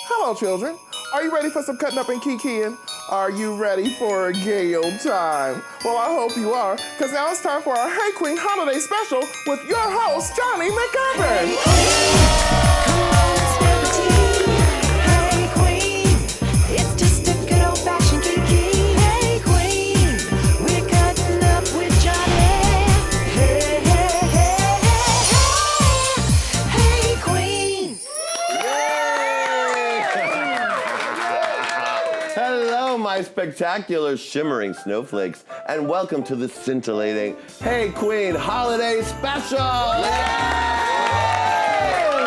Hello, children. Are you ready for some cutting up and kikiing? Are you ready for a gay old time? Well, I hope you are, because now it's time for our Hey Qween Holiday Special with your host, Jonny McGovern. Come on, spill the tea. Hey Qween, it's just a good old-fashioned kiki. Hey Qween, we're cutting up with Jonny. Hey, hey, hey, hey, hey, hey Qween. Hello, my spectacular shimmering snowflakes, and welcome to the scintillating Hey Qween Holiday Special!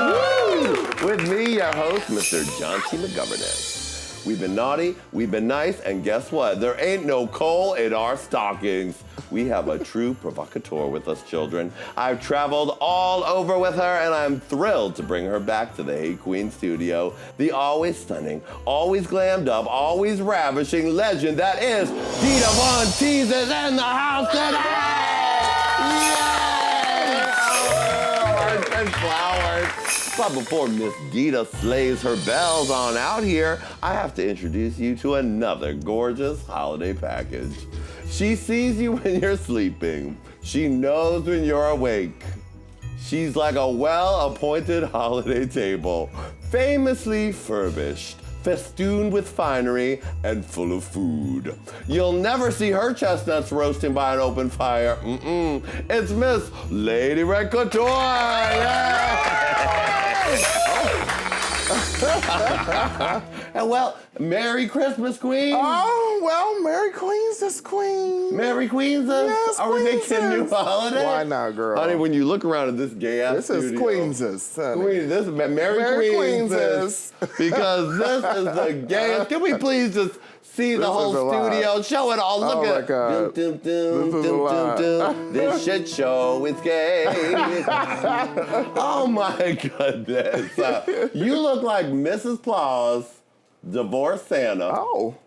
Woo! With me, your host, Mr. Jonny McGovern. We've been naughty, we've been nice, and guess what? There ain't no coal in our stockings. We have a true provocateur with us, children. I've traveled all over with her, and I'm thrilled to bring her back to the Hey Qween studio. The always stunning, always glammed up, always ravishing legend that is Dita Von Teese is in the house today! Yay! Oh, hearts and flowers. But before Miss Dita slays her bells on out here, I have to introduce you to another gorgeous holiday package. She sees you when you're sleeping. She knows when you're awake. She's like a well-appointed holiday table, famously furbished, festooned with finery, and full of food. You'll never see her chestnuts roasting by an open fire. It's Miss Lady Red Couture. Yeah! And well, Merry Christmas, Queen. Oh, well, Merry Queen's Queen. Merry Queen's. Yes, Are we making a new holiday? Why not, girl? Honey, when you look around at this gay-ass This is studio. Queen's. Queen, this is Merry Queen's. Because this is the gayest. Can we please just see the whole studio? Show it all. Look Oh, at my God. This is a lot. This shit show is gay. Oh, my goodness. You look like Mrs. Claus, divorced Santa. Oh.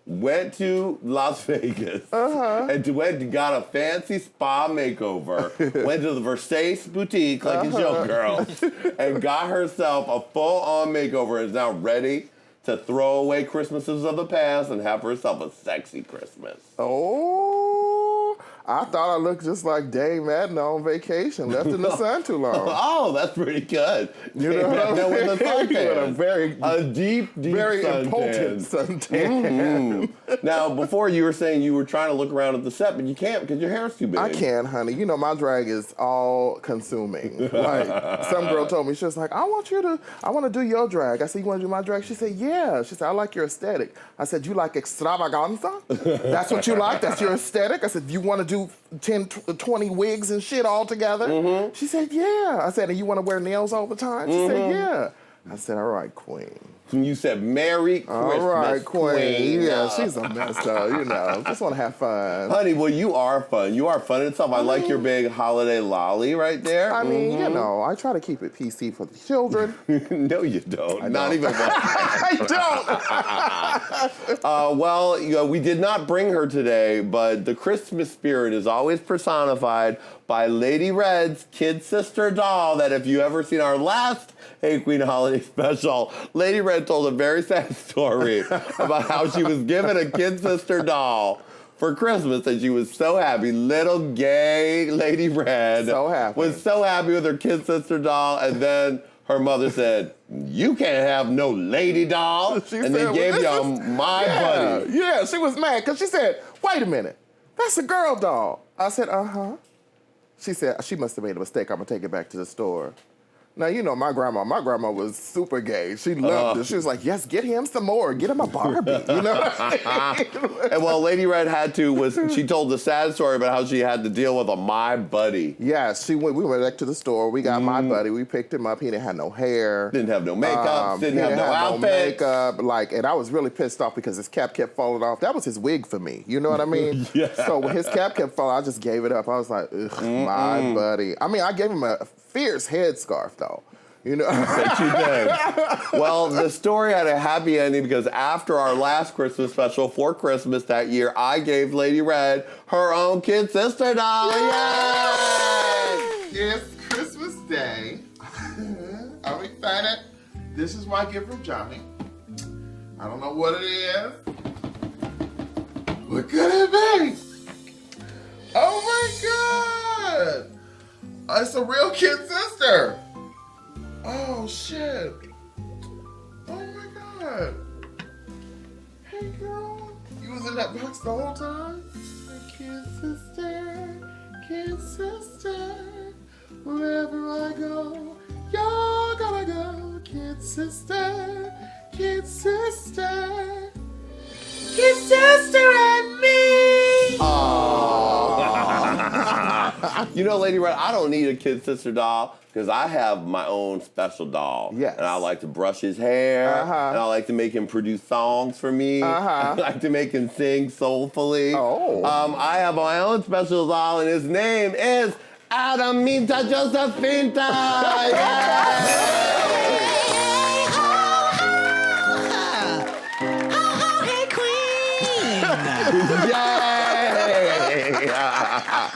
Went to Las Vegas and got a fancy spa makeover. Went to the Versace boutique like a showgirl and got herself a full-on makeover and is now ready to throw away Christmases of the past and have herself a sexy Christmas. Oh, I thought I looked just like Dame Edna on vacation, left in the sun too long. Oh, that's pretty good. You know what I mean? With a suntan. With a deep very suntan. important suntan. Now, before you were saying you were trying to look around at the set, but you can't because your hair's too big. I can, honey. You know, my drag is all consuming. Like, some girl told me, she was like, I want to do your drag. I said, you want to do my drag? She said, yeah. She said, I like your aesthetic. I said, you like extravaganza? That's what you like? That's your aesthetic? I said, you want to do 10, 20 wigs and shit all together? She said, yeah. I said, and you want to wear nails all the time? She said, yeah. I said, all right, Queen. You said Merry Christmas, All right, Queen. Yeah, she's a mess, though, you know. Just want to have fun. Honey, well, you are fun. You are fun itself. I like your big holiday lolly right there. I mean, you know, I try to keep it PC for the children. No, you don't. Not even one. I don't. Well, you know, we did not bring her today, but the Christmas spirit is always personified by Lady Red's kid sister doll that if you ever seen our last Hey Qween Holiday Special, Lady Red told a very sad story about how she was given a kid sister doll for Christmas and she was so happy. Little gay Lady Red was so happy with her kid sister doll, and then her mother said, you can't have no lady doll. And they gave you my buddy. Yeah, she was mad because she said, wait a minute, that's a girl doll. I said, uh-huh. She said, she must have made a mistake. I'm going to take it back to the store. Now, you know, my grandma was super gay. She loved it. She was like, yes, get him some more. Get him a Barbie, you know? And well, Lady Red she told the sad story about how she had to deal with a my buddy. Yes, we went back to the store. We got my buddy. We picked him up. He didn't have no hair. Didn't have no makeup. Didn't have no outfit. No makeup. Like, and I was really pissed off because his cap kept falling off. That was his wig for me. You know what I mean? Yeah. So when his cap kept falling, I just gave it up. I was like, ugh, my buddy. I mean, I gave him a fierce headscarf, though. You know? That you did. Well, the story had a happy ending because after our last Christmas special for Christmas that year, I gave Lady Red her own kid sister doll. Yay! It's Christmas Day. I'm excited. This is my gift from Jonny. I don't know what it is. What could it be? Oh my God! It's a real kid sister. Oh shit! Oh my God! Hey girl, you was in that box the whole time? Kid sister, wherever I go, you're gonna go. Kid sister, kid sister, kid sister and me. You know, Lady Red, I don't need a kid sister doll because I have my own special doll. Yes. And I like to brush his hair. Uh-huh. And I like to make him produce songs for me. I like to make him sing soulfully. Oh. I have my own special doll, and his name is Adamita Josefinta. Hey Qween! Yay!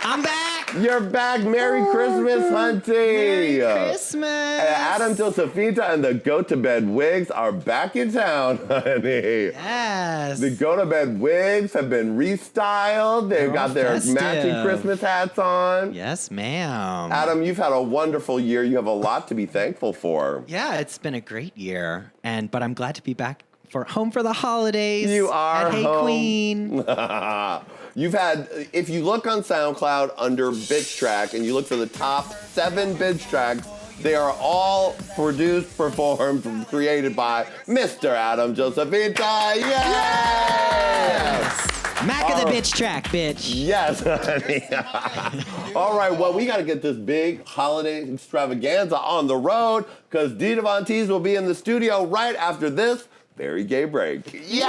I'm back! You're back. Merry Christmas, Hunty. Merry Christmas! Adam Josefinta and the Go To Bed Wigs are back in town, honey. Yes! The Go To Bed Wigs have been restyled. They've They're got all their festive. matching Christmas hats on. Yes, ma'am. Adam, you've had a wonderful year. You have a lot to be thankful for. Yeah, it's been a great year, but I'm glad to be back home for the holidays. You are at Hey home. Qween. You've had, if you look on SoundCloud under Bitch Track and you look for the top 7 Bitch Tracks, they are all produced, performed, and created by Mr. Adam Josefinta. Yes! Mac of the bitch track, bitch. Yes, honey. All right, well, we got to get this big holiday extravaganza on the road because Dita Von Teese will be in the studio right after this very gay break. Yay!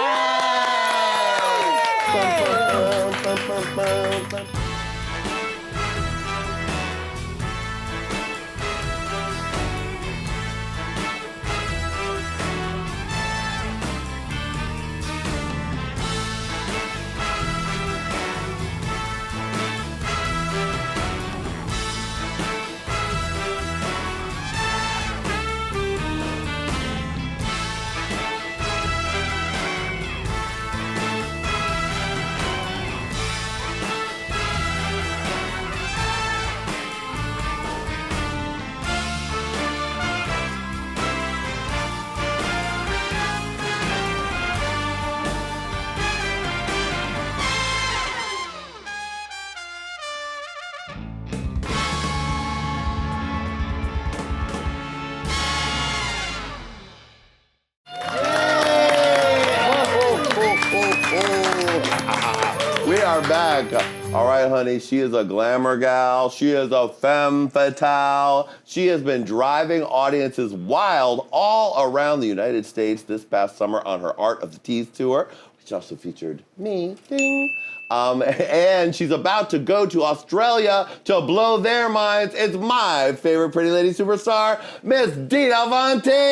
We are back. All right, honey, she is a glamour gal. She is a femme fatale. She has been driving audiences wild all around the United States this past summer on her Art of the Teese tour, which also featured me. Ding. And she's about to go to Australia to blow their minds. It's my favorite pretty lady superstar, Miss Dita Von Teese. Yay!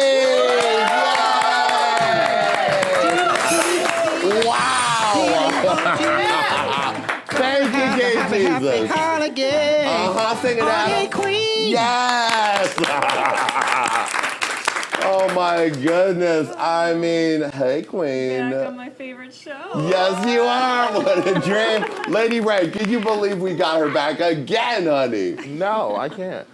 Wow! Thank you, Gay Jesus. HoliGay. Sing it out. Hey Qween. Yes! Oh my goodness. I mean, hey Qween. Back on my favorite show. Yes, you are. What a dream. Lady Ray, can you believe we got her back again, honey? No, I can't.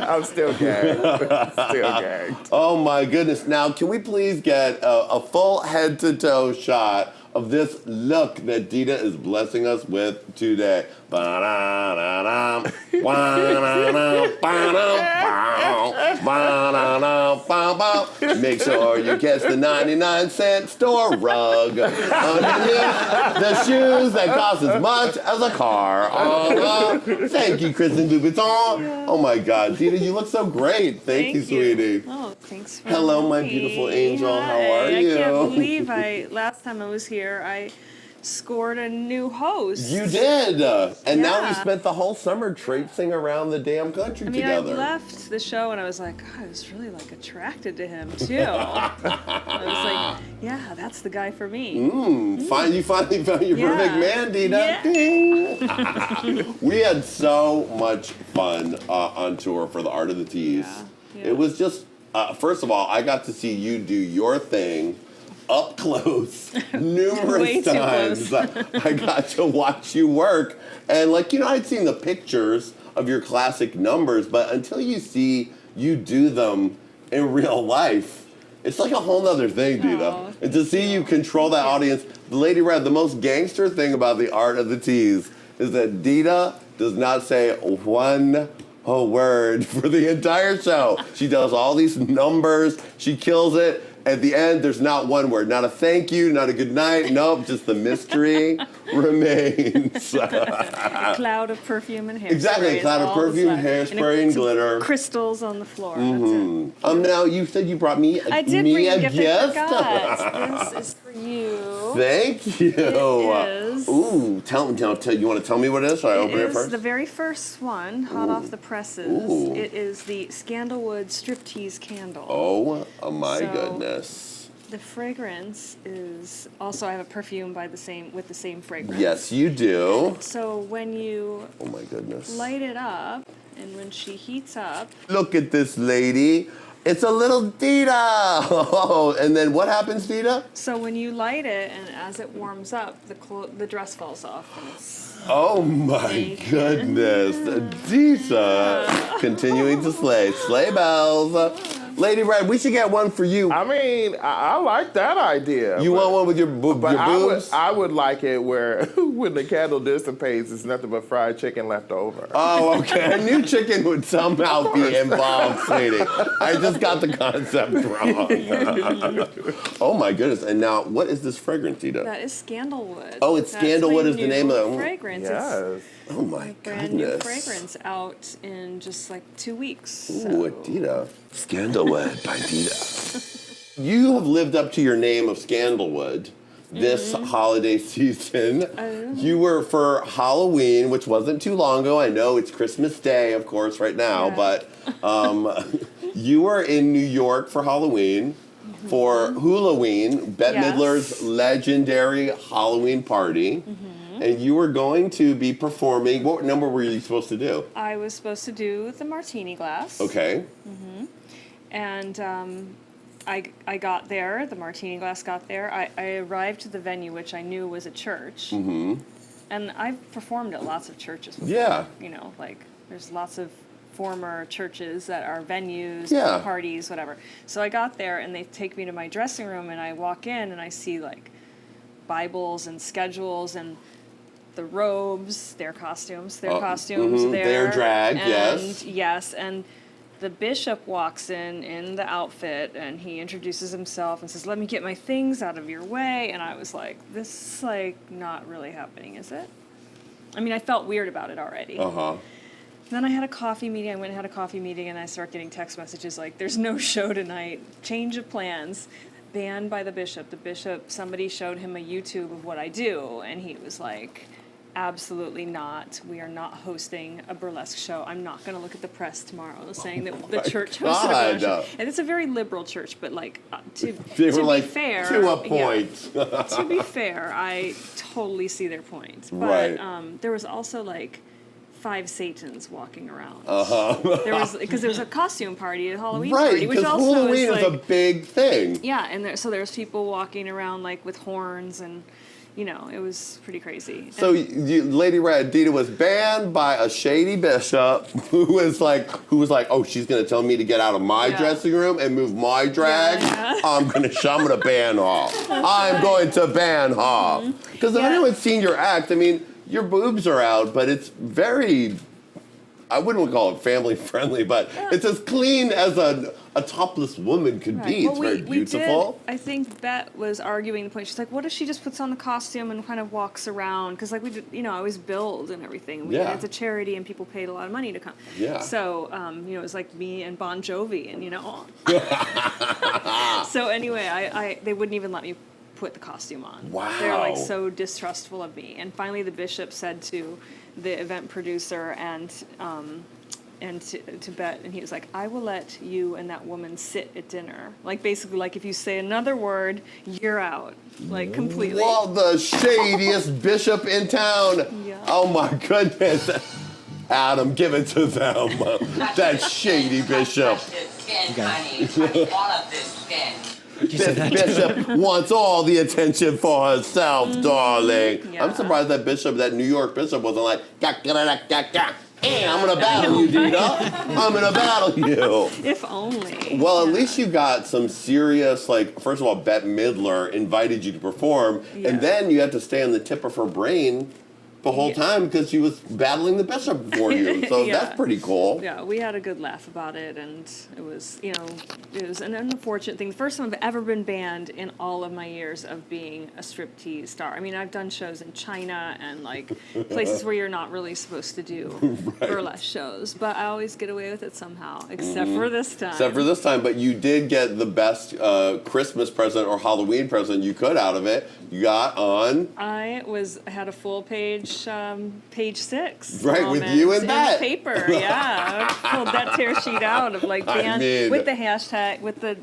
I'm still gagged. Still gagged. Oh my goodness. Now, can we please get a full head to toe shot of this look that Dita is blessing us with today? Ba-da-da-dam, wa-da-da, ba-dam, ba-da-da, ba-bam. Make sure you catch the 99-cent store rug underneath the shoes that cost as much as a car. Thank you, Kristen Louboutin. Oh my God, Dita, you look so great. Thank you, sweetie. Oh, thanks for Hello, my having me. beautiful angel. How Hi. are you? I can't believe last time I was here, I scored a new host. You did. And now we Yeah. spent the whole summer traipsing around the damn country I mean, together. I left the show and I was like, God, I was really like attracted to him too. I was like, yeah, that's the guy for me. You finally found your Yeah. perfect man, Dita. Yeah. Ding. We had so much fun on tour for the Art of the Teese. Yeah. It was just First of all, I got to see you do your thing up close Way numerous too times. close. I got to watch you work. And like, I'd seen the pictures of your classic numbers, but until you see you do them in real life, it's like a whole nother thing, Dita. Oh, And to see you control that audience, Lady Red, the most gangster thing about the Art of the Teese is that Dita does not say one word for the entire show. She does all these numbers. She kills it. At the end, there's not one word, not a thank you, not a good night. Nope, just the mystery remains. A cloud of perfume and hairspray. Exactly, a is cloud of all perfume, that's left. hairspray, and some glitter. Crystals on the floor. That's it. Now you said you brought me I did me bring a a gift. gift. I forgot. This is for you. Thank you. It is. Ooh, tell me. You want to tell me what it is? Should I open it It is first? the very first one, hot off the presses. Ooh. It is the Scandalwood Striptease Candle. Oh my So- goodness. The fragrance is also, I have a perfume with the same fragrance. Yes, you do. So when you Oh my goodness. light it up and when she heats up, Look at this lady. It's a little Dita. Oh, and then what happens, Dita? so when you light it and as it warms up, the dress falls off. And it's, Oh my Thank you. goodness. Dita continuing to slay. Sleigh bells. Lady Red, we should get one for you. I mean, I like that idea. You but- want one with your But boobs? I would like it where when the candle dissipates, it's nothing but fried chicken left over. Oh, okay. I knew chicken would somehow be involved, sweetie. I just got the concept wrong. Oh my goodness. And now, what is this fragrance, Dita? that is Scandalwood. Oh, it's That's Scandalwood my is the new name of the- fragrance. It's Yes. Oh my a brand new goodness. fragrance out in just like 2 weeks. Ooh, Dita. Scandalwood by Dita. You have lived up to your name of Scandalwood this holiday season. You were for Halloween, which wasn't too long ago. I know it's Christmas Day, of course, right now, Yeah. but you were in New York for Halloween for Halloween, Bette Yes. Midler's legendary Halloween party. And you were going to be performing. What number were you supposed to do? I was supposed to do the martini glass. Okay. And I got there, the martini glass got there. I arrived to the venue, which I knew was a church. Mm-hmm. And I've performed at lots of churches before. Yeah. Like there's lots of former churches that are venues, Yeah. parties, whatever. So I got there and they take me to my dressing room and I walk in and I see like Bibles and schedules and the robes, their costumes there. Their drag, and, yes. Yes, and the bishop walks in the outfit, and he introduces himself and says, "Let me get my things out of your way." And I was like, "This is like not really happening, is it?" I mean, I felt weird about it already. Uh-huh. Then I had a coffee meeting. I went and had a coffee meeting, and I start getting text messages like, "There's no show tonight. Change of plans." Banned by the bishop. The bishop, somebody showed him a YouTube of what I do, and he was like, "Absolutely not. We are not hosting a burlesque show. I'm not going to look at the press tomorrow saying that the church hosted a God. burlesque show." And it's a very liberal church, but like to They were be like, fair, to a yeah. point. To be fair, I totally see their point. But Right. there was also like 5 Satans walking around. There was because there was a costume party, a Halloween Right, party, which because also Halloween is is a like big thing. yeah, and so there's people walking around like with horns and. It was pretty crazy. So Lady Red, Dita was banned by a shady bishop who was like, oh, she's gonna tell me to get out of my Yeah. dressing room and move my drag. Yeah. I'm gonna ban her. I'm going to ban her. Because if Yeah. anyone's seen your act, I mean, your boobs are out, but it's very, I wouldn't call it family friendly, but it's as clean as a topless woman could be. It's very beautiful. I think Bette was arguing the point. She's like, "What if she just puts on the costume and kind of walks around?" Because like we did, I always build and everything. Yeah. It's a charity and people paid a lot of money to come. Yeah. So it was like me and Bon Jovi and So anyway, they wouldn't even let me put the costume on. Wow. They're like so distrustful of me. And finally, the bishop said to the event producer and to Bette, and he was like, "I will let you and that woman sit at dinner. Like basically, like if you say another word, you're out, like completely." Well, the shadiest bishop in town. Yeah. Oh my goodness. Adam, give it to them. That shady bishop. spin, honey. Honey, all of this spin. You said that This too. Bishop wants all the attention for herself, darling. Yeah. I'm surprised that New York Bishop wasn't like, I'm gonna battle you, Dita. I'm gonna battle you. If only. Well, at least you got some serious, like, first of all, Bette Midler invited you to perform, Yeah. and then you had to stay on the tip of her brain the whole time because she was battling the Bishop for you. So Yeah. that's pretty cool. Yeah, we had a good laugh about it, and it was, it was an unfortunate thing. The first time I've ever been banned in all of my years of being a striptease star. I mean, I've done shows in China and like places where you're not really supposed to do burlesque shows, but I always get away with it somehow, except for this time. Except for this time, but you did get the best Christmas present or Halloween present you could out of it. You got on. I had a full page 6. Right, with you and in that. the paper, yeah. I pulled that tear sheet out of like I banned mean- with the hashtag, with the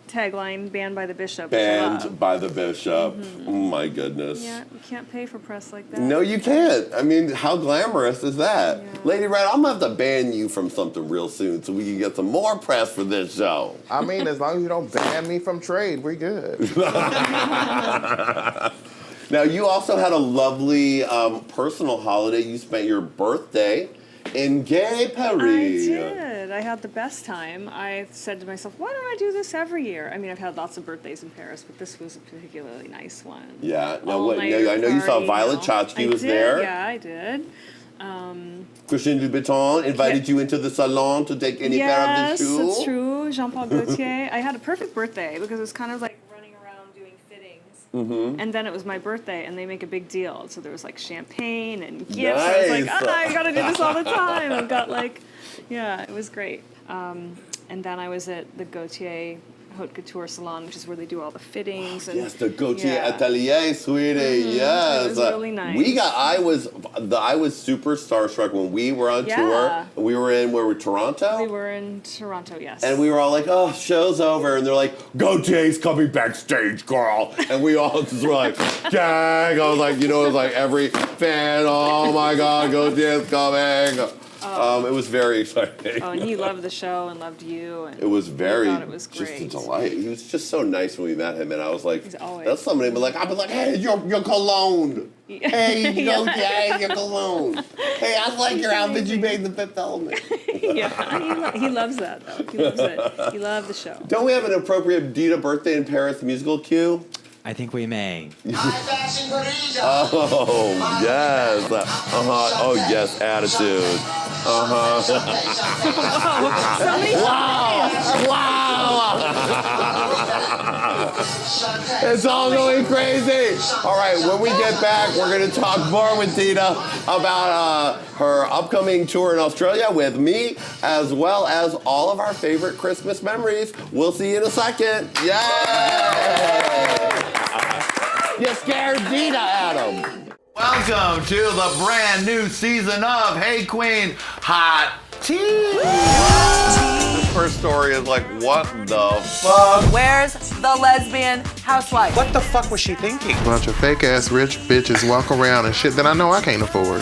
tagline "Banned by the Bishop." which I love. Banned by the Bishop. Oh my goodness. Yeah, you can't pay for press like that. No, you can't. I mean, how glamorous is that? Yeah. Lady Red, I'm gonna have to ban you from something real soon so we can get some more press for this show. I mean, as long as you don't ban me from trade, we're good. Now, you also had a lovely personal holiday. You spent your birthday in Gay Paris. I did. I had the best time. I said to myself, why don't I do this every year? I mean, I've had lots of birthdays in Paris, but this was a particularly nice one. Yeah. Now, All-nighter I know you saw party, Violet Chachki was there. Yeah, I did. Christian Louboutin invited you into the salon to take any pair of Yes, the shoes. that's true. Jean-Paul Gaultier. I had a perfect birthday because it was kind of like running around doing fittings. Mm-hmm. And then it was my birthday, and they make a big deal. So there was like champagne and gifts. I was like, Nice. I gotta do this all the time. I've got like, yeah, it was great. And then I was at the Gaultier Haute Couture salon, which is where they do all the fittings. And, Yes, the Gaultier yeah. Atelier, sweetie. Yes, It was really nice. I was super starstruck when we were on tour. Yeah. We were in Toronto. We were in Toronto, yes. And we were all like, oh, show's over. And they're like, Gaultier's coming backstage, girl. And we all just were like, dang. I was like, it was like every fan, oh my God, Gaultier's coming. It was very exciting. Oh, and he loved the show and loved you. And It was very, thought it was just a great. delight. He was just so nice when we met him. And I was like, He's always- that's somebody, but like, I'd be like, hey, your cologne. Hey, Yeah. your cologne. Hey, I like your outfit you made in the Fifth Element. Yeah, he loves that though. He loves it. He loved the show. Don't we have an appropriate Dita birthday in Paris musical cue? I think we may. Oh, yes. Oh, yes, attitude. Somebody It's all going crazy. All right, when we get back, we're going to talk more with Dita about her upcoming tour in Australia with me, as well as all of our favorite Christmas memories. We'll see you in a second. Yay! You scared Dita, Adam. Welcome to the brand new season of Hey Qween Hot Tea. The first story is like, what the fuck? Where's the lesbian housewife? What the fuck was she thinking? Bunch of fake ass rich bitches walk around and shit that I know I can't afford.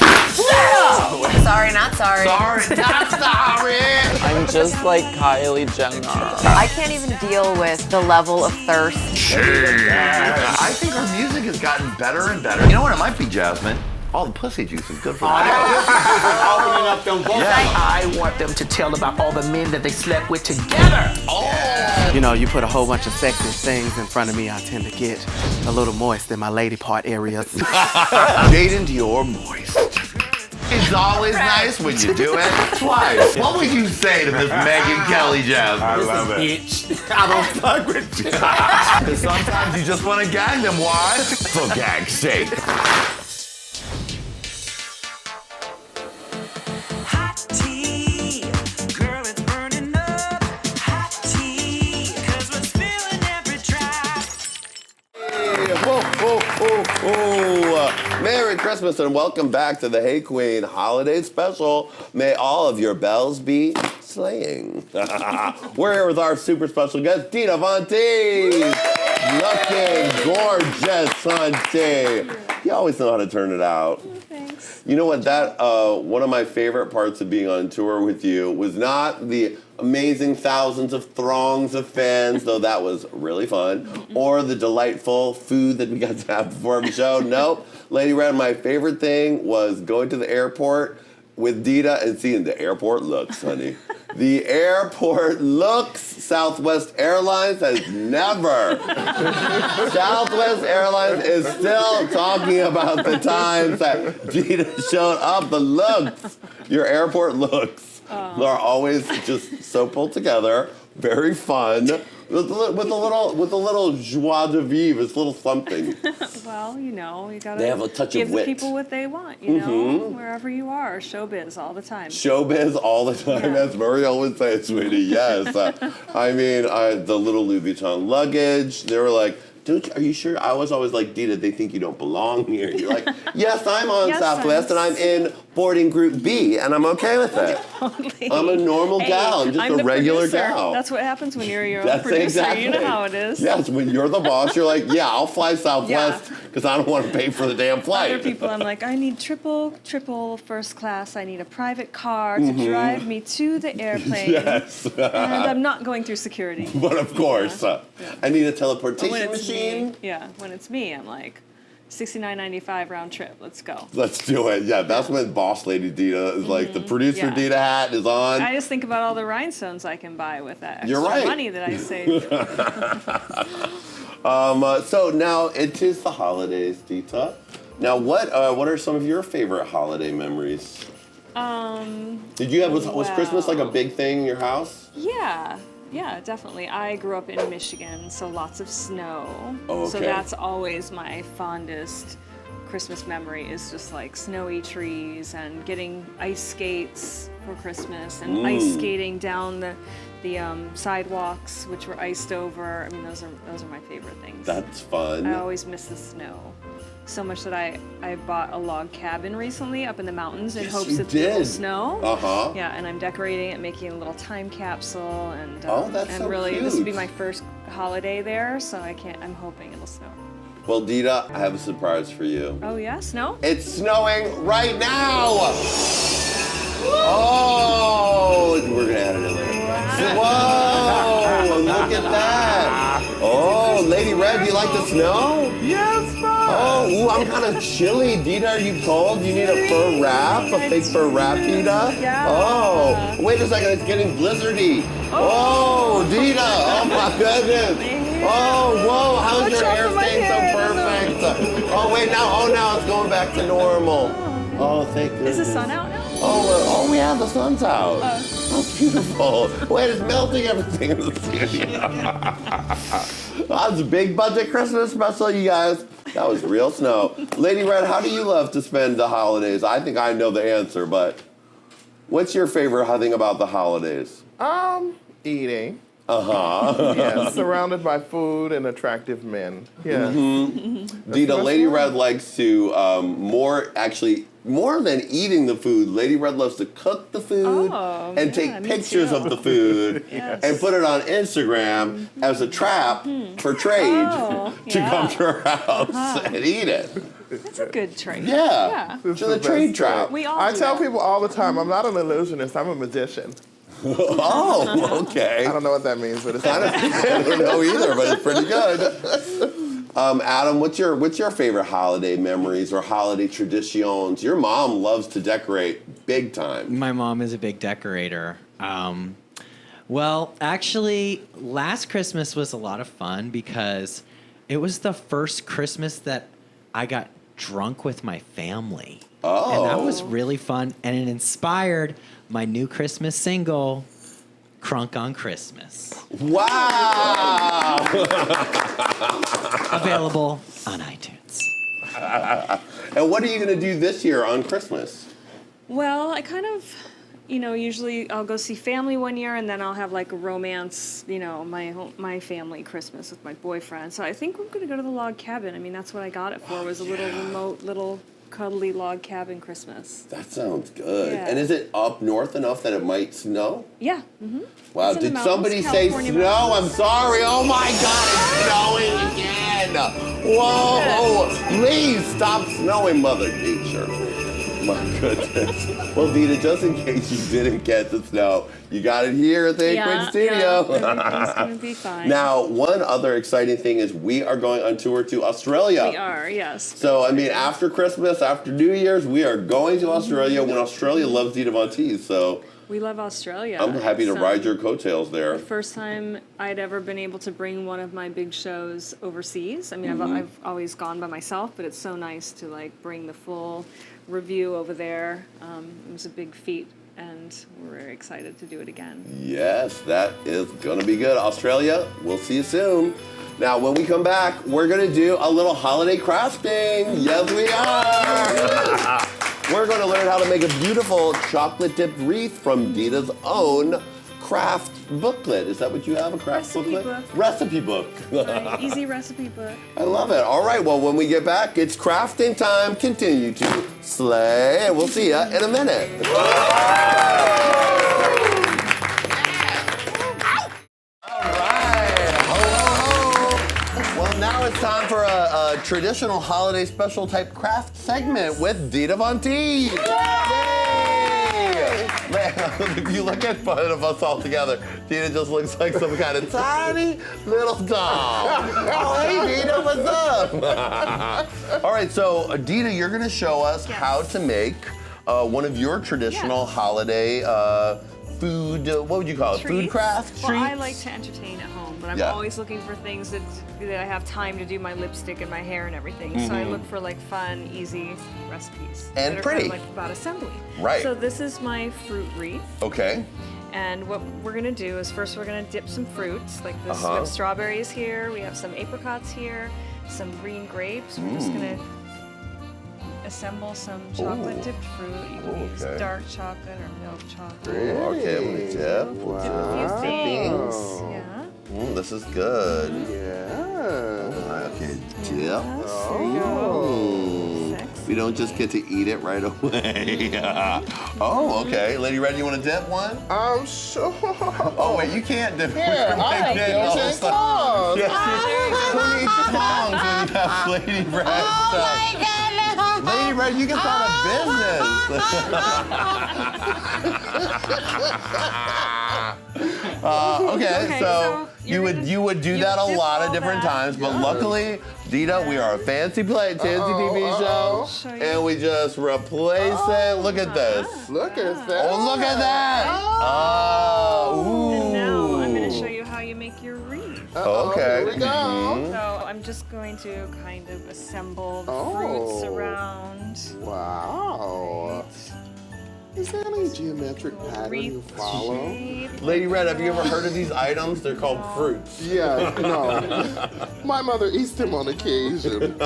Sorry, not sorry. Sorry, not sorry. I'm just like Kylie Jenner. I can't even deal with the level of thirst. I think her music has gotten better and better. You know what? It might be Jasmine. All the pussy juice is good for that. I want them to tell about all the men that they slept with together. You know, you put a whole bunch of sexy things in front of me, I tend to get a little moist in my lady part areas. Jaden Dior moist. It's always nice when you do it twice. What would you say to this Megyn Kelly, Jasmine? I love it. I don't fuck with you. Because sometimes you just want to gag them. Why? For gag's sake. Hot tea, girl, it's burning up. Hot tea, 'cause we're spilling every drop. Merry Christmas and welcome back to the Hey Qween Holiday Special. May all of your bells be slaying. We're here with our super special guest, Dita Von Teese. Looking gorgeous, hunty. You always know how to turn it out. Thanks. You know what? That one of my favorite parts of being on tour with you was not the amazing thousands of throngs of fans, though that was really fun, or the delightful food that we got to have before the show. Nope. Lady Red, my favorite thing was going to the airport with Dita and seeing the airport looks, honey. The airport looks. Southwest Airlines has never. Southwest Airlines is still talking about the times that Dita showed up. The looks. Your airport looks are always just so pulled together. Very fun. With a little joie de vivre, it's a little something. Well, you gotta They have a touch give of wit. the people what they want, wherever you are. Showbiz all the time. Showbiz all the time, as Murray always says, sweetie. Yes. The little Louis Vuitton luggage. They were like, are you sure? I was always like, Dita, they think you don't belong here. You're like, yes, I'm on Southwest, and I'm in boarding group B, and I'm okay with it. Totally. I'm a normal gal. I'm just a regular producer. gal. That's what happens when you're your own That's producer. exactly. You know how it is. Yes, when you're the boss, you're like, yeah, I'll fly Southwest because I don't want to pay for the damn flight. Other people, I'm like, I need triple first class. I need a private car to drive me to the airplane. Yes. And I'm not going through security. But of course, I need a teleportation When it's machine. when it's me, I'm like, $69.95 round trip. Let's go. Let's do it. Yeah, that's when Boss Lady Dita is like, the producer Dita hat is on. I just think about all the rhinestones I can buy with that extra You're right. money that I saved. So now it is the holidays, Dita. Now, what are some of your favorite holiday memories? Did you have was Christmas like a big thing in your house? Yeah, definitely. I grew up in Michigan, so lots of snow. Oh, okay. So that's always my fondest Christmas memory is just like snowy trees and getting ice skates for Christmas and ice skating down the sidewalks, which were iced over. I mean, those are my favorite things. That's fun. I always miss the snow. So much that I bought a log cabin recently up in the mountains in hopes that there will snow. Yeah, and I'm decorating it, making a little time capsule, and that's and so really cute. this will be my first holiday there, so I'm hoping it'll snow. Well, Dita, I have a surprise for you. Oh yeah, snow? It's snowing right now. Oh, we're gonna add it in later. Whoa, look at that. Oh, Lady Red, do you like the snow? Yes, Mom. Oh, ooh, I'm kind of chilly. Dita, are you cold? You need a fur wrap? A fake fur wrap, Dita? Yeah. Oh, wait a second. It's getting blizzardy. Oh, Dita. Oh, my goodness. Oh, whoa. How's your hair staying so perfect? Oh, wait. Now it's going back to normal. Oh, thank goodness. Is the sun out now? Oh, yeah, the sun's out. Oh, beautiful. Wait, it's melting everything in the studio. That's a big budget Christmas special, you guys. That was real snow. Lady Red, how do you love to spend the holidays? I think I know the answer, but what's your favorite thing about the holidays? Eating. Uh-huh. Surrounded by food and attractive men. Yeah. Dita, Lady Red likes to more than eating the food, Lady Red loves to cook the food and take pictures of the food and put it on Instagram as a trap for trade to come to her house and eat it. That's a good trade. Yeah. It's The trade trap. We all I do tell that. people all the time, I'm not an illusionist, I'm a magician. Oh, okay. I don't know what that means, but it's I don't know either, but it's pretty good. Adam, what's your favorite holiday memories or holiday traditions? Your mom loves to decorate big time. My mom is a big decorator. Well, actually, last Christmas was a lot of fun because it was the first Christmas that I got drunk with my family. Oh. And that was really fun. And it inspired my new Christmas single, Crunk on Christmas. Wow! Available on iTunes. And what are you going to do this year on Christmas? Well, I kind of, usually I'll go see family one year, and then I'll have like a romance, my family Christmas with my boyfriend. So I think we're going to go to the log cabin. I mean, that's what I got it for, was a little remote, little cuddly log cabin Christmas. That sounds good. Yeah. And is it up north enough that it might snow? Yeah. Mm-hmm. Wow, It's in did the mountains, somebody say California snow? mountains. I'm sorry. Oh my God, it's snowing again. Whoa, please stop snowing, Mother Nature. My goodness. Well, Dita, just in case you didn't get the snow, you got it here at the Hey Qween Studio. Everything's gonna be fine. Now, one other exciting thing is we are going on tour to Australia. We are, yes. So, I mean, after Christmas, after New Year's, we are going to Australia when Australia loves Dita Von Teese. So, We love Australia. I'm happy to It's, ride your coattails there. The first time I'd ever been able to bring one of my big shows overseas. I mean, I've always gone by myself, but it's so nice to like bring the full review over there. It was a big feat, and we're very excited to do it again. Yes, that is gonna be good. Australia, we'll see you soon. Now, when we come back, we're gonna do a little holiday crafting. Yes, we are. We're gonna learn how to make a beautiful chocolate-dipped wreath from Dita's own craft booklet. Is that what you have, a craft booklet? Recipe book. Right, easy recipe book. I love it. All right, well, when we get back, it's crafting time. Continue to slay, and we'll see ya in a minute. Now it's time for a traditional holiday special type craft segment with Dita Von Teese. Yay! If you look at both of us all together, Dita just looks like some kind of tiny little doll. Oh, hey Dita, what's up? All right, so Dita, you're gonna show us how to make one of your traditional holiday food, what would you call it? Treats. Food craft Well, treats? I like to entertain at home, but I'm Yeah. always looking for things that I have time to do my lipstick and my hair and everything. So I look for like fun, easy recipes. And that are pretty. Kind of like about assembly. Right. So this is my fruit wreath. Okay. And what we're gonna do is first we're gonna dip some fruits, like this. We have strawberries here, we have some apricots here, some green grapes. We're just gonna assemble some chocolate dipped fruit. You can use dark chocolate or milk chocolate. Ooh, okay, I'm gonna dip. Dip a few things. Yeah. This is good. Yeah. Okay, dip. There you go. Sexy. We don't just get to eat it right away. Oh, okay. Lady Red, you want to dip one? Sure. Oh, wait, you can't dip. Yeah, I can take claws. Yes, who needs tongs when you have Lady Red stuff? Lady Red, you can start a business. Okay, so you would do that a lot of different times, but luckily, Dita, we are a fancy TV show, and we just replace it. Look at this. Look at that. Oh, look at that. And now I'm going to show you how you make your wreath. Okay. Here we go. So I'm just going to kind of assemble the fruits around. Wow. Is there any geometric pattern you follow? Lady Red, have you ever heard of these items? They're called fruits. Yeah, no. My mother eats them on occasion.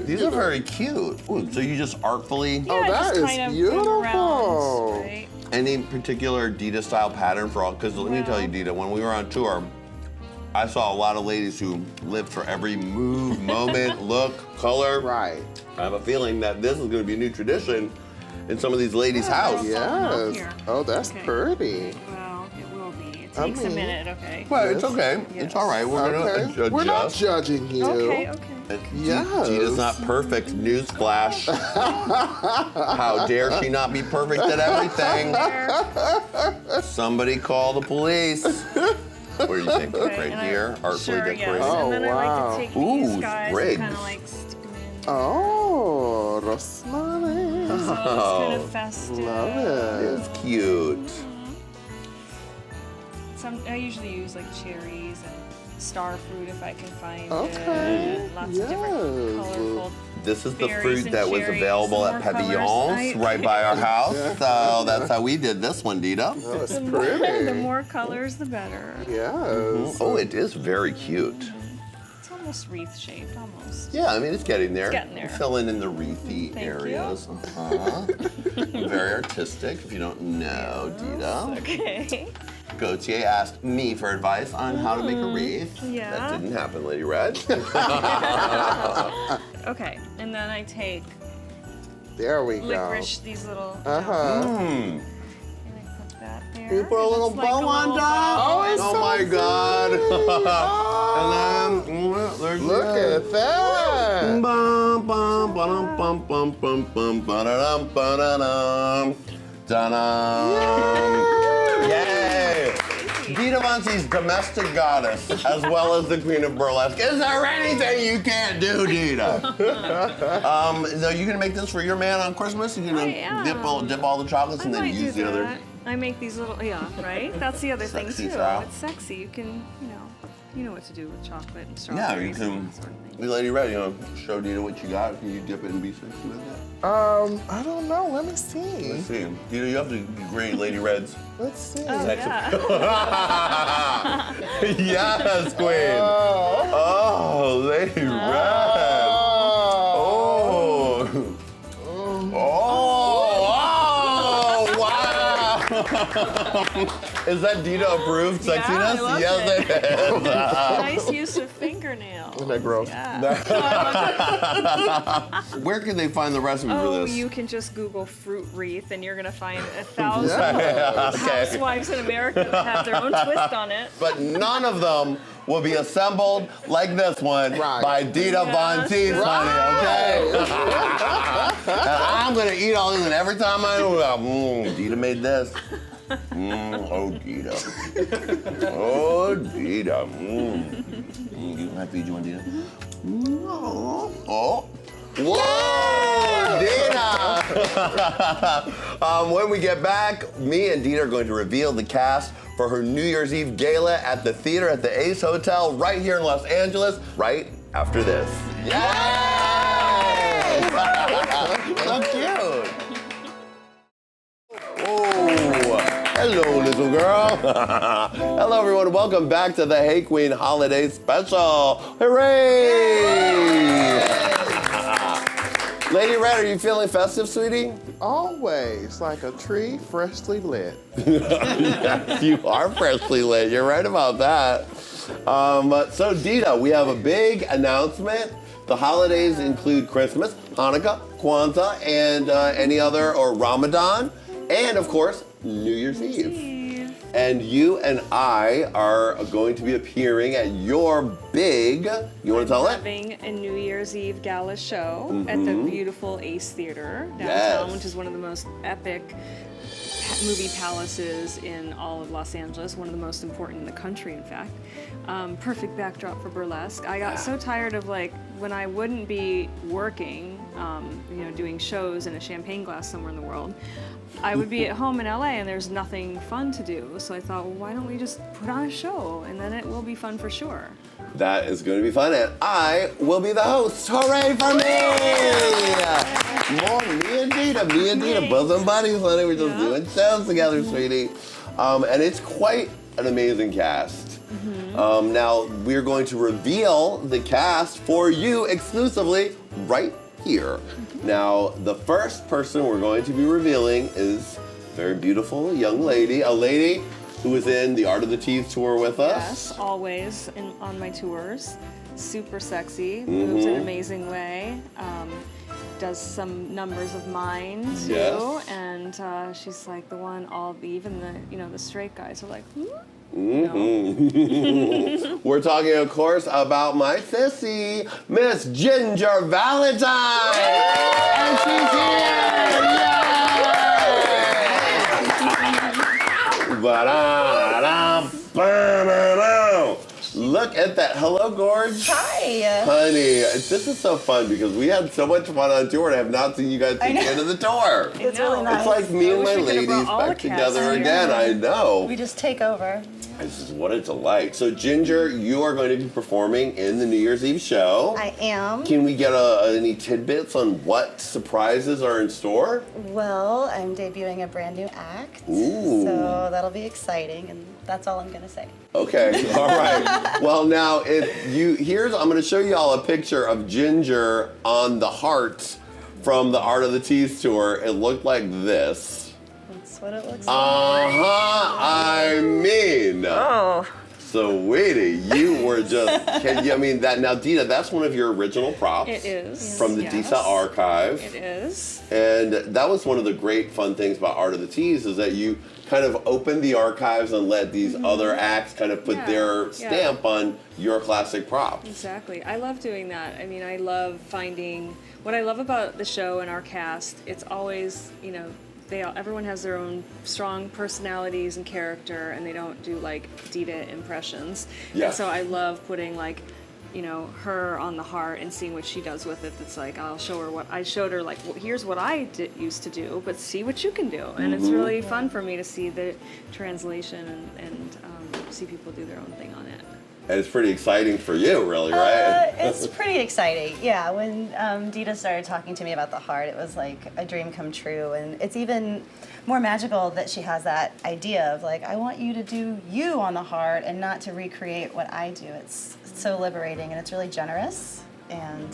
These are very cute. Ooh, so you just artfully... Oh, that is beautiful. Around, right? Any particular Dita style pattern for all? Because let me tell you, Dita, when we were on tour, I saw a lot of ladies who lived for every move, moment, look, color. Right. I have a feeling that this is going to be a new tradition in some of these ladies' house. Yes. Oh, that's pretty. Well, it will be. It takes a minute, okay? Well, it's okay. It's all right. We're going to adjust. We're not judging you. Okay. Yes. Dita's not perfect. Newsflash. How dare she not be perfect at everything? Somebody call the police. What do you think? Right here, artfully decorated. Yes. And then I like to take these guys and sprigs. kind of like stick them in. Oh, Rosmani. So it's kind of festive. Love it. It's cute. I usually use like cherries and star fruit if I can find Okay. it. Lots of different colorful. This is the berries fruit and that was cherries, available some at more colors, Pavillons right by our house. So that's how we did this one, Dita. Oh, it's The pretty. more colors, the better. Yes. Oh, it is very cute. It's almost wreath shaped, almost. Yeah, I mean, it's getting there. It's getting there. Filling in the wreathy areas. Very artistic, if you don't know, Dita. Okay. Gautier asked me for advice on how to make a wreath. Yeah. That didn't happen, Lady Red. Okay, and then I take There we go. licorice, these little. Uh-huh. And I put that there. You put a little It's like bow on little top. bow. Oh, it's Oh so my pretty. God. And then, there's Look at that. Bum, bum bum bum bum bum bum ba-da-dum ba-da-dum da-dum. Yay! Dita Von Teese, domestic goddess, as well as the queen of burlesque. Is there anything you can't do, Dita? So you gonna make this for your man on Christmas? You gonna dip all the chocolates and then use the other? I make these little, right? That's the other thing Sexy too. style. It's sexy. You can, you know what to do with chocolate and strawberries. Yeah, you can. and that sort of thing. Lady Red, you know, show Dita what you got. Can you dip it and be sexy with it? I don't know. Let me see. Let's see. Dita, you have to grade Lady Red's. Let's see. Oh, yeah. Yes, Queen. Oh, Lady Red. Oh. Oh, wow. Is that Dita approved sexiness? I love Yes, it. it is. Nice use of fingernails. Isn't that gross? Yeah. Where can they find the recipe for Oh, this? you can just Google fruit wreath and you're gonna find 1,000 Okay. housewives in America that have their own twist on it. But none of them will be assembled like this one by Dita Von Teese, honey, okay? And I'm gonna eat all this, and every time I do, Dita made this. Oh, Dita. Oh, Dita. You want to feed you one, Dita? Oh. Whoa, Dita! When we get back, me and Dita are going to reveal the cast for her New Year's Eve gala at the theater at the Ace Hotel right here in Los Angeles, right after this. Yay! So cute. Oh, hello, little girl. Hello, everyone. Welcome back to the Hey Qween Holiday Special. Hooray! Lady Red, are you feeling festive, sweetie? Always, like a tree freshly lit. Yes, you are freshly lit. You're right about that. So, Dita, we have a big announcement. The holidays include Christmas, Hanukkah, Kwanzaa, and any other, or Ramadan, and of course, New Year's Eve. And you and I are going to be appearing at your big, you want to tell it? Having a New Year's Eve gala show at the beautiful Ace Theater downtown, Yes. which is one of the most epic movie palaces in all of Los Angeles, one of the most important in the country, in fact. Perfect backdrop for burlesque. I got so tired of when I wouldn't be working, doing shows in a champagne glass somewhere in the world. I would be at home in LA and there's nothing fun to do. So I thought, well, why don't we just put on a show and then it will be fun for sure. That is going to be fun, and I will be the host. Hooray for me! More me and Dita, bosom buddies, honey. We're just doing shows together, sweetie. And it's quite an amazing cast. Now, we're going to reveal the cast for you exclusively right here. Now, the first person we're going to be revealing is a very beautiful young lady, a lady who was in the Art of the Teese tour with us. Yes, always on my tours. Super sexy, moves in an amazing way. Does some numbers of mine too, Yes. and she's like the one. Even the straight guys are like, We're talking, of course, about my sissy, Miss Ginger Valentine. And she's here! Yay! Ba-da-da-ba-da-da. Look at that. Hello, Gorge. Hi. Honey, this is so fun because we had so much fun on tour and I have not seen you guys since the end of the tour. It's really nice. It's like me and my we could've ladies brought all back the cast together here. again. I know. We just take over. This is what it's like. So, Ginger, you are going to be performing in the New Year's Eve show. I am. Can we get any tidbits on what surprises are in store? Well, I'm debuting a brand new act. Ooh. So that'll be exciting, and that's all I'm going to say. Okay, all right. Well, now, I'm going to show you all a picture of Ginger on the heart from the Art of the Teese tour. It looked like this. That's what it looks like. I mean. Oh. Sweetie, you were just, now, Dita, that's one of your original props. it is From the Dita archive. It is. And that was one of the great fun things about Art of the Teese is that you kind of open the archives and let these other acts kind of put their stamp on your classic props. Exactly. I love doing that. I mean, I love finding what I love about the show and our cast. It's always, everyone has their own strong personalities and character, and they don't do like Dita impressions. Yeah. And so I love putting her on the heart and seeing what she does with it. That's like, I'll show her what I showed her, like, well, here's what I used to do, but see what you can do. And it's really fun for me to see the translation and see people do their own thing on it. And it's pretty exciting for you, really, right? It's pretty exciting. Yeah, when Dita started talking to me about the heart, it was like a dream come true. And it's even more magical that she has that idea of like, I want you to do you on the heart and not to recreate what I do. It's so liberating and it's really generous. And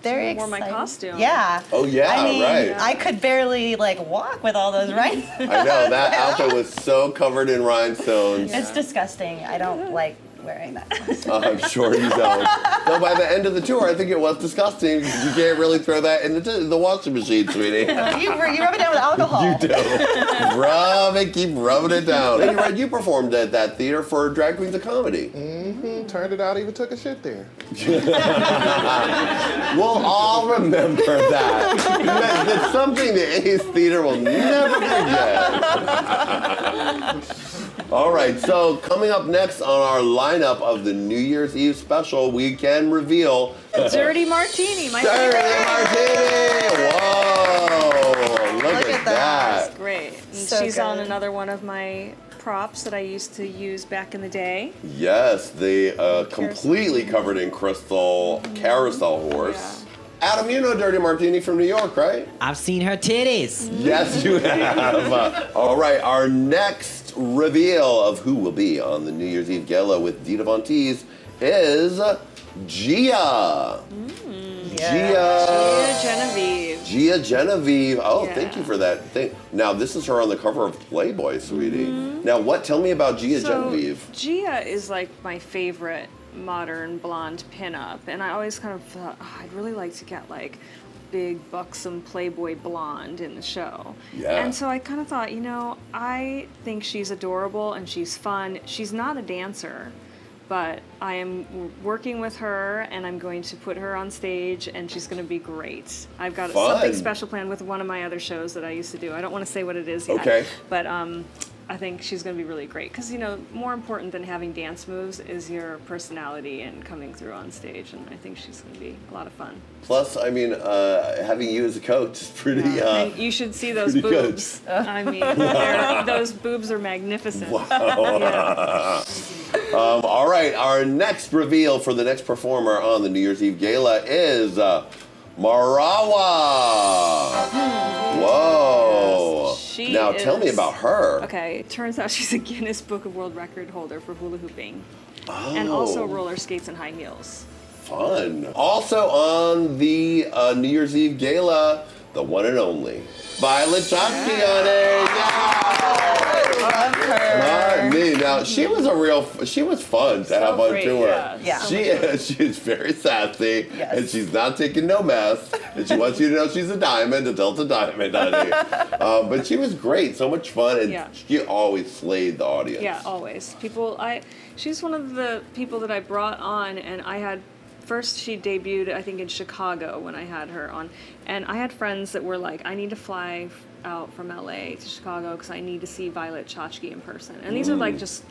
very exciting. Wore my costume. Yeah. Oh, yeah, I mean, right. I could barely walk with all those rhinestones. I know, that outfit was so covered in rhinestones. It's disgusting. I don't like wearing that costume. I'm sure you don't. So by the end of the tour, I think it was disgusting. You can't really throw that in the washing machine, sweetie. You rub it down with alcohol. You do. Keep rubbing it down. Lady Red, you performed at that theater for Drag Queens of Comedy. Mm-hmm. Turned it out, even took a shit there. We'll all remember that. It's something the Ace Theater will never forget. All right, so coming up next on our lineup of the New Year's Eve special, we can reveal The Dirty Martini, my Dirty favorite. Martini! Whoa! Look at that. It's great. And So she's on good. another one of my props that I used to use back in the day. Yes, the completely covered in crystal carousel horse. Adam, you know Dirty Martini from New York, right? I've seen her titties. Yes, you have. All right, our next reveal of who will be on the New Year's Eve Gala with Dita Von Teese is Gia. Gia Genevieve. Gia Genevieve. Oh, Yeah. thank you for that thing. Now, this is her on the cover of Playboy, sweetie. Now, tell me about Gia Genevieve. Gia is like my favorite modern blonde pinup, and I always kind of thought, I'd really like to get like big buxom Playboy blonde in the show. Yeah. And so I kind of thought, I think she's adorable and she's fun. She's not a dancer, but I am working with her and I'm going to put her on stage and she's going to be great. I've got something special planned with one of my other shows that I used to do. I don't want to say what it is yet. Okay. But I think she's going to be really great because, more important than having dance moves is your personality and coming through on stage, and I think she's going to be a lot of fun. Plus, I mean, having you as a coach is pretty. And you should see those pretty good. boobs. I mean, those boobs are magnificent. Wow. Yeah. All right, our next reveal for the next performer on the New Year's Eve Gala is Marawa. Whoa. She Now, tell me is- about her. Okay, it turns out she's a Guinness Book of World Record holder for hula hooping. Oh. And also roller skates and high heels. Fun. Also on the New Year's Eve Gala, the one and only Violet Chachki on it. Love her. Not me. Now she was fun to have on great, tour. yeah. She's very sassy, Yes. and she's not taking no mess, and she wants you to know she's a diamond, a Delta diamond, honey. But she was great, so much fun, and she always slayed the audience. Yeah, always. She's one of the people that I brought on, and first she debuted, I think, in Chicago when I had her on. And I had friends that were like, I need to fly out from LA to Chicago because I need to see Violet Chachki in person. And these are just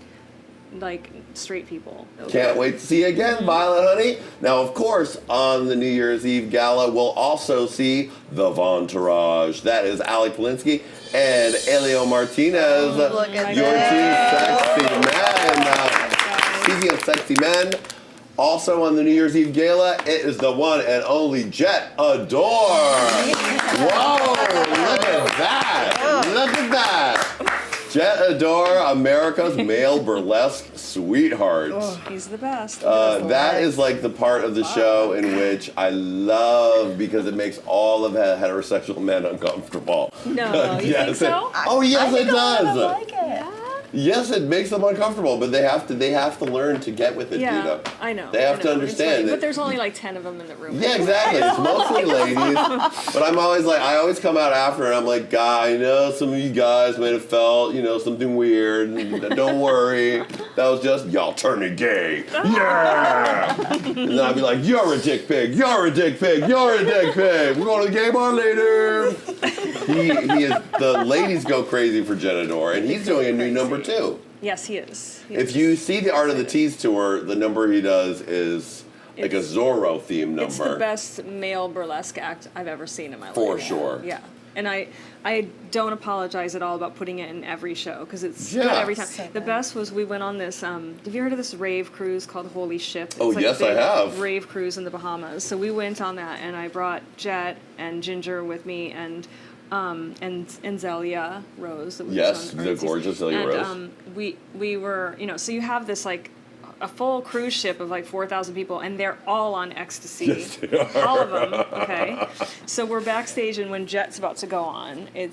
straight people. Can't wait to see you again, Violet, honey. Now, of course, on the New Year's Eve Gala, we'll also see the Vontourage. That is Alec Polinsky and Elio Martinez, look at your that. two sexy men. Speaking of sexy men, also on the New Year's Eve Gala, it is the one and only Jet Adore. Whoa, look at that. Look at that. Jet Adore, America's male burlesque sweetheart. Oh, he's the best. That is like the part of the show in which I love because it makes all of heterosexual men uncomfortable. No, you think so? Oh, yes, it does. I like it. Yes, it makes them uncomfortable, but they have to learn to get with it, Yeah, Dita. I know. They have I to know, it's understand funny, that. But there's only like 10 of them in the room. Yeah, exactly. It's mostly ladies. But I always come out after and I'm like, God, I know some of you guys might have felt, something weird. Don't worry. That was just y'all turning gay. Yeah! And then I'd be like, you're a dick pig. You're a dick pig. You're a dick pig. We're going to the gay bar later. The ladies go crazy for Genador, and he's doing a new number too. Yes, he is. If you see the Art of the Teese tour, the number he does is like a Zorro themed number. It's the best male burlesque act I've ever seen in my life. For sure. Yeah. And I don't apologize at all about putting it in every show because it's good every time. The best was we went on this, have you heard of this rave cruise called Holy Ship? It's like yes, a big I have. Rave cruise in the Bahamas. So we went on that and I brought Jet and Ginger with me and Zelia Rose. That was Yes, on the Art of gorgeous Zelia Rose. We were, so you have this like a full cruise ship of like 4,000 people, and they're all on ecstasy. Yes, they are. All of them. Okay. So we're backstage, and when Jet's about to go on, it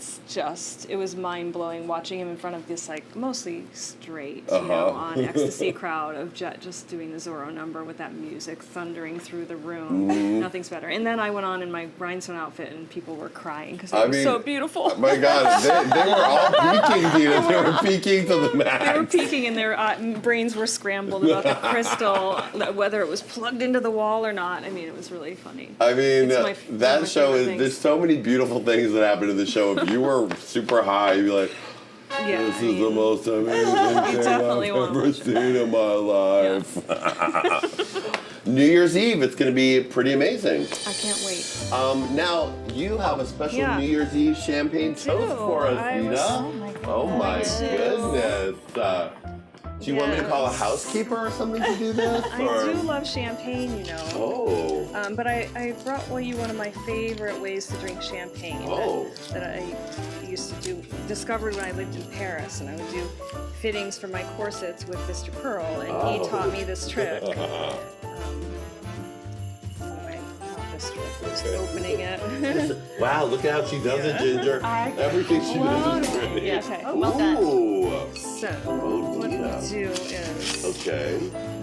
was mind blowing watching him in front of this like mostly straight, on ecstasy crowd of Jet just doing the Zorro number with that music thundering through the room. Mm-hmm. Nothing's better. And then I went on in my rhinestone outfit, and people were crying because it was so beautiful. My God, they were all peaking, Dita. They were peaking to the max. They were peaking, and their brains were scrambled about the crystal, whether it was plugged into the wall or not. I mean, it was really funny. I mean, that show is, there's so many beautiful things that happen in the show. If you were super high, you'd be like, this is the most amazing thing I've ever seen in my life. Yes. New Year's Eve, it's going to be pretty amazing. I can't wait. Now, you have a special New Year's Eve champagne toast for us, Dita. Oh my goodness. Do you want me to call a housekeeper or something to do this? I do love champagne, Oh. But I brought you one of my favorite ways to drink champagne that I used to discovered when I lived in Paris, and I would do fittings for my corsets with Mr. Pearl, and he taught me this trick. Just opening it. Wow, look at how she does it, Ginger. Everything she does is pretty. Yeah, okay. Well done. Ooh. So, what we do is...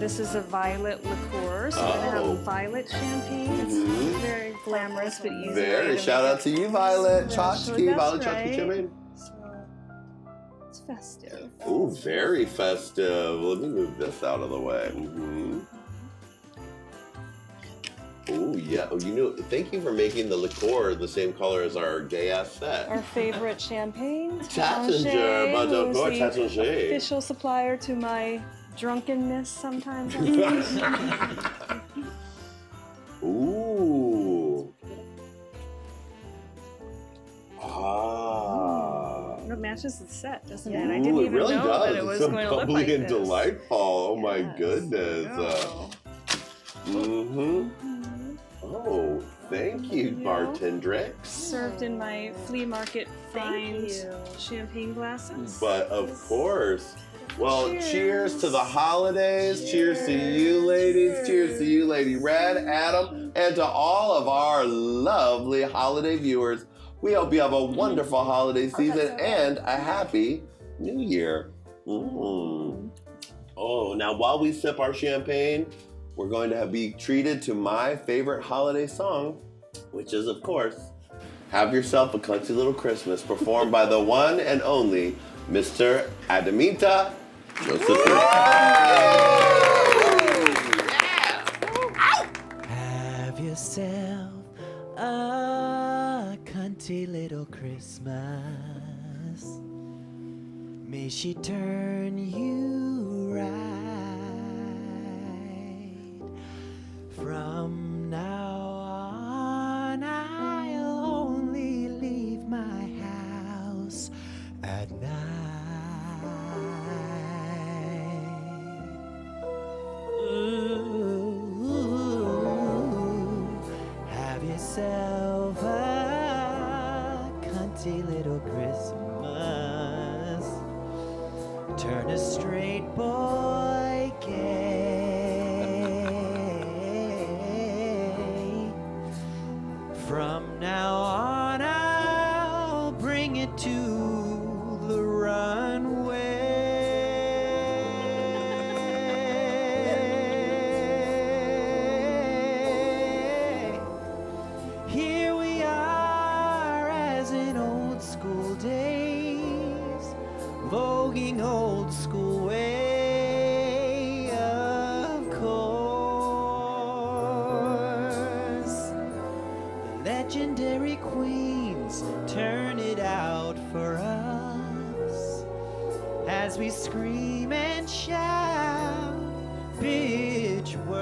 This is a violet liqueur, so we're going to have violet champagne. It's very glamorous, but easy. Very. Shout out to you, Violet Chachki. Violet Chachki champagne. So, it's festive. Ooh, very festive. Let me move this out of the way. Oh yeah. Oh, thank you for making the liqueur the same color as our gay-ass set. Our favorite champagne, Tattinger, but of course, Tattinger. Official supplier to my drunkenness sometimes. Ooh. It matches the set, doesn't it? Ooh, I didn't even really know does. that it was It's so going to look bubbly like and this. delightful. Oh my goodness. Oh, thank you, bartendrix. Served in my flea market finds champagne glasses. But of course. Well, cheers to the holidays. Cheers to you, ladies. Cheers to you, Lady Red, Adam, and to all of our lovely holiday viewers. We hope you have a wonderful holiday season and a happy New Year. Oh, now while we sip our champagne, we're going to be treated to my favorite holiday song, which is, of course, Have Yourself a Cunty Little Christmas, performed by the one and only Mr. Adamita Josephine. Have yourself a cunty little Christmas. May she turn you right. From now on, I'll only leave my house at night. Ooh, have yourself a cunty little Christmas. Turn a straight boy gay. From now on, I'll bring it to the runway. legendary queens turn it out for us as we scream and shout bitch word.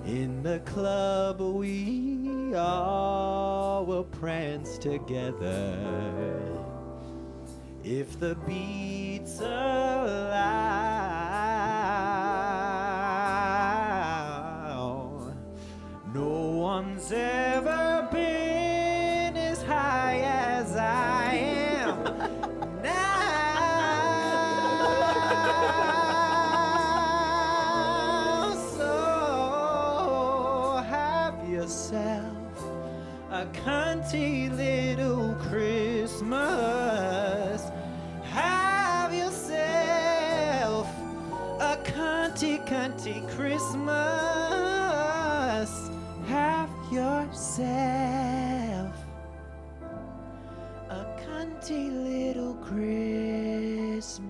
In the club we all will prance together if the beats allow. No one's ever been as high as I am now. So have yourself a cunty little Christmas. Have yourself a cunty Christmas. Have yourself a cunty little Christmas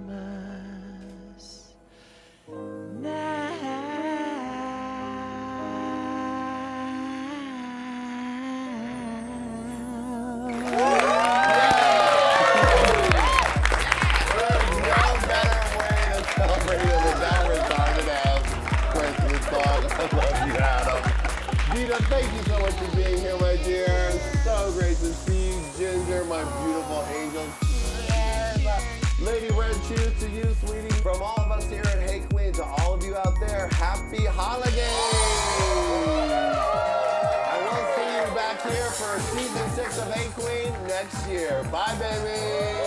Dita, thank you so much for being here, my dear. So great to see you, Ginger, my beautiful angel. Lady Red Couture to you, sweetie. From all of us here at Hey Qween to all of you out there, happy HoliGay! I will see you back here for season 6 of Hey Qween next year. Bye, baby!